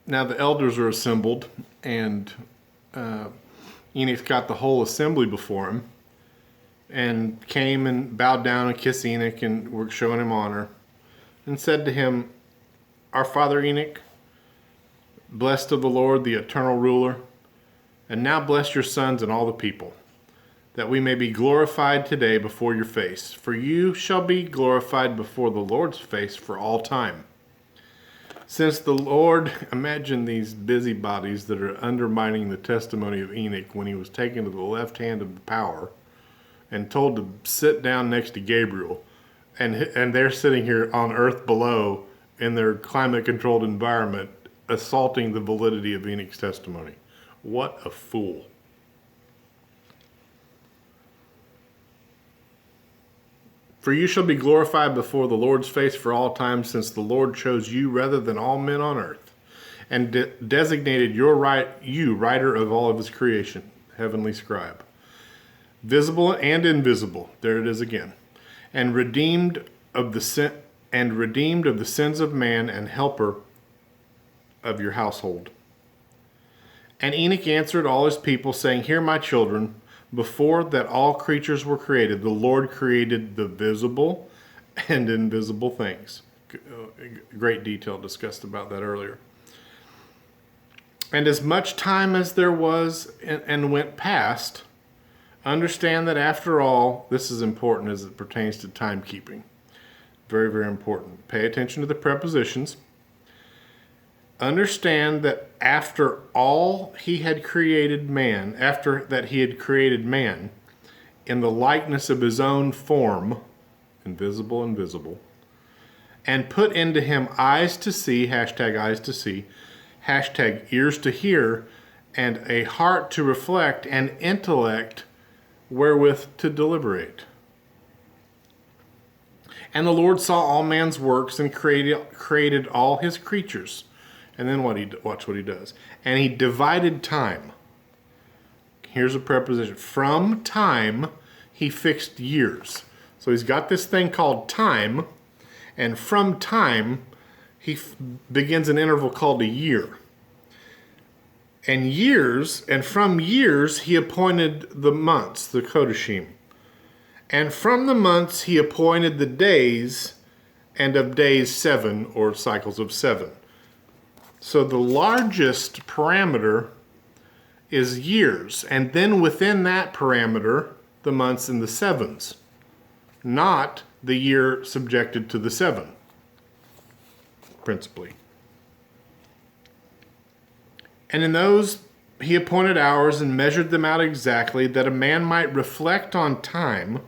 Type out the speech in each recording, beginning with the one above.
Now the elders are assembled, and Enoch got the whole assembly before him, and came and bowed down and kissed Enoch, and were showing him honor, and said to him, "Our father Enoch, blessed of the Lord, the eternal ruler, and now bless your sons and all the people, that we may be glorified today before your face. For you shall be glorified before the Lord's face for all time. Since the Lord," imagine these busybodies that are undermining the testimony of Enoch when he was taken to the left hand of the power and told to sit down next to Gabriel, and they're sitting here on earth below in their climate-controlled environment, assaulting the validity of Enoch's testimony. What a fool. For you shall be glorified before the Lord's face for all time, since the Lord chose you rather than all men on earth, and designated you writer of all of his creation, heavenly scribe, visible and invisible. There it is again. And redeemed of the sins of man, and helper of your household. And Enoch answered all his people, saying, "Hear, my children, before that all creatures were created, the Lord created the visible and invisible things." Great detail discussed about that earlier. "And as much time as there was and went past, understand that after all," this is important as it pertains to timekeeping. Very, very important. Pay attention to the prepositions. "Understand that after all he had created man, after that he had created man in the likeness of his own form," invisible and visible, "and put into him eyes to see," hashtag eyes to see, hashtag ears to hear, "and a heart to reflect, and intellect wherewith to deliberate. And the Lord saw all man's works, and created all his creatures." And then watch what he does. "And he divided time." Here's a preposition. "From time he fixed years." So he's got this thing called time, and from time he begins an interval called a year. And from years he appointed the months, the Kodashim. And from the months he appointed the days, and of days 7, or cycles of 7. So the largest parameter is years, and then within that parameter, the months and the sevens, not the year subjected to the 7, principally. "And in those he appointed hours, and measured them out exactly, that a man might reflect on time,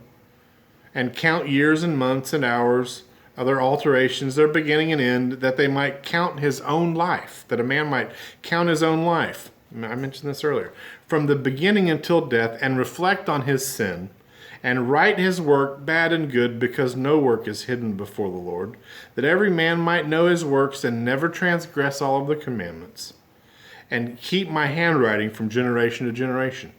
and count years and months and hours, other alterations, their beginning and end, that they might count his own life," that a man might count his own life. I mentioned this earlier. "From the beginning until death, and reflect on his sin, and write his work, bad and good, because no work is hidden before the Lord, that every man might know his works, and never transgress all of the commandments, and keep my handwriting from generation to generation.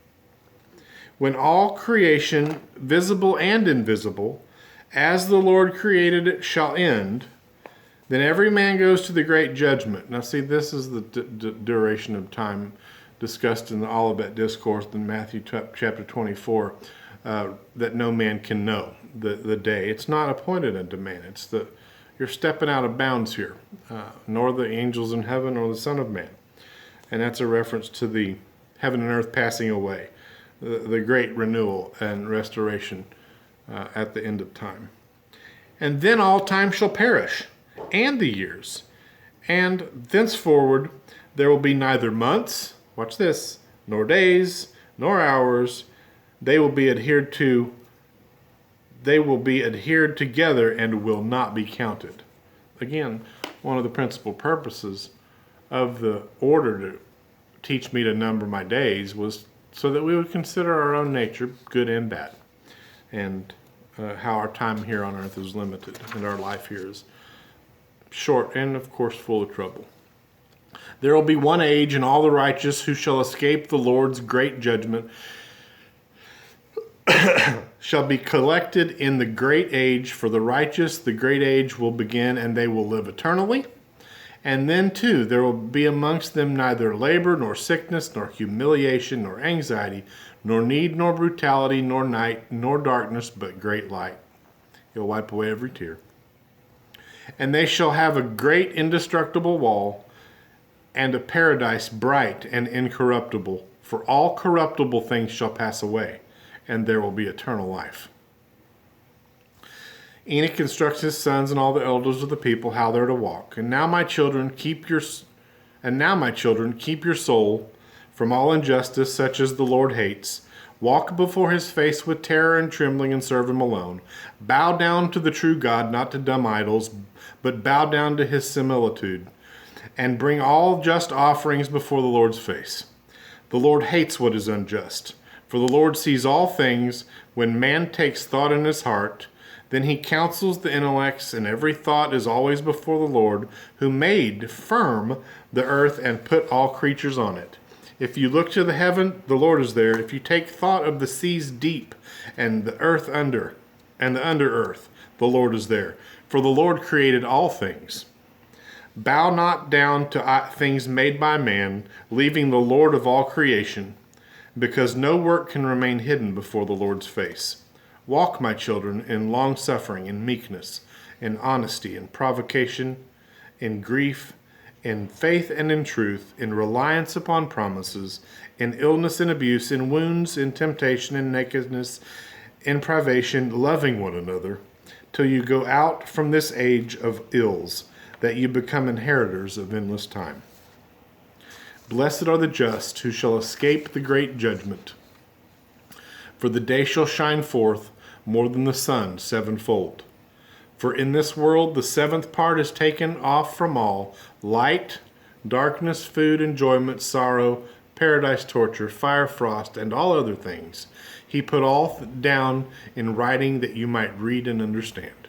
When all creation, visible and invisible, as the Lord created it, shall end, then every man goes to the great judgment." Now see, this is the duration of time discussed in the Olivet Discourse in Matthew chapter 24, that no man can know the day. It's not appointed unto man. You're stepping out of bounds here, nor the angels in heaven, nor the Son of Man. And that's a reference to the heaven and earth passing away, the great renewal and restoration at the end of time. "And then all time shall perish, and the years, and thenceforward there will be neither months," watch this, "nor days, nor hours. They will be adhered together, and will not be counted." Again, one of the principal purposes of the order to teach me to number my days was so that we would consider our own nature, good and bad, and how our time here on earth is limited, and our life here is short and, of course, full of trouble. "There will be one age, and all the righteous who shall escape the Lord's great judgment shall be collected in the great age. For the righteous, the great age will begin, and they will live eternally. And then, too, there will be amongst them neither labor, nor sickness, nor humiliation, nor anxiety, nor need, nor brutality, nor night, nor darkness, but great light. He'll wipe away every tear. And they shall have a great indestructible wall, and a paradise bright and incorruptible. For all corruptible things shall pass away, and there will be eternal life. Enoch instructs his sons and all the elders of the people how they're to walk. And now, my children, keep your soul from all injustice, such as the Lord hates. Walk before his face with terror and trembling, and serve him alone. Bow down to the true God, not to dumb idols, but bow down to his similitude, and bring all just offerings before the Lord's face. The Lord hates what is unjust, for the Lord sees all things. When man takes thought in his heart, then he counsels the intellects, and every thought is always before the Lord, who made firm the earth and put all creatures on it. If you look to the heaven, the Lord is there. If you take thought of the seas deep, and the earth under, and the under earth, the Lord is there. For the Lord created all things. Bow not down to things made by man, leaving the Lord of all creation, because no work can remain hidden before the Lord's face. Walk, my children, in long-suffering, in meekness, in honesty, in provocation, in grief, in faith and in truth, in reliance upon promises, in illness and abuse, in wounds, in temptation, in nakedness, in privation, loving one another, till you go out from this age of ills, that you become inheritors of endless time. Blessed are the just, who shall escape the great judgment. For the day shall shine forth more than the sun sevenfold. For in this world the seventh part is taken off from all: light, darkness, food, enjoyment, sorrow, paradise, torture, fire, frost, and all other things. He put all down in writing, that you might read and understand.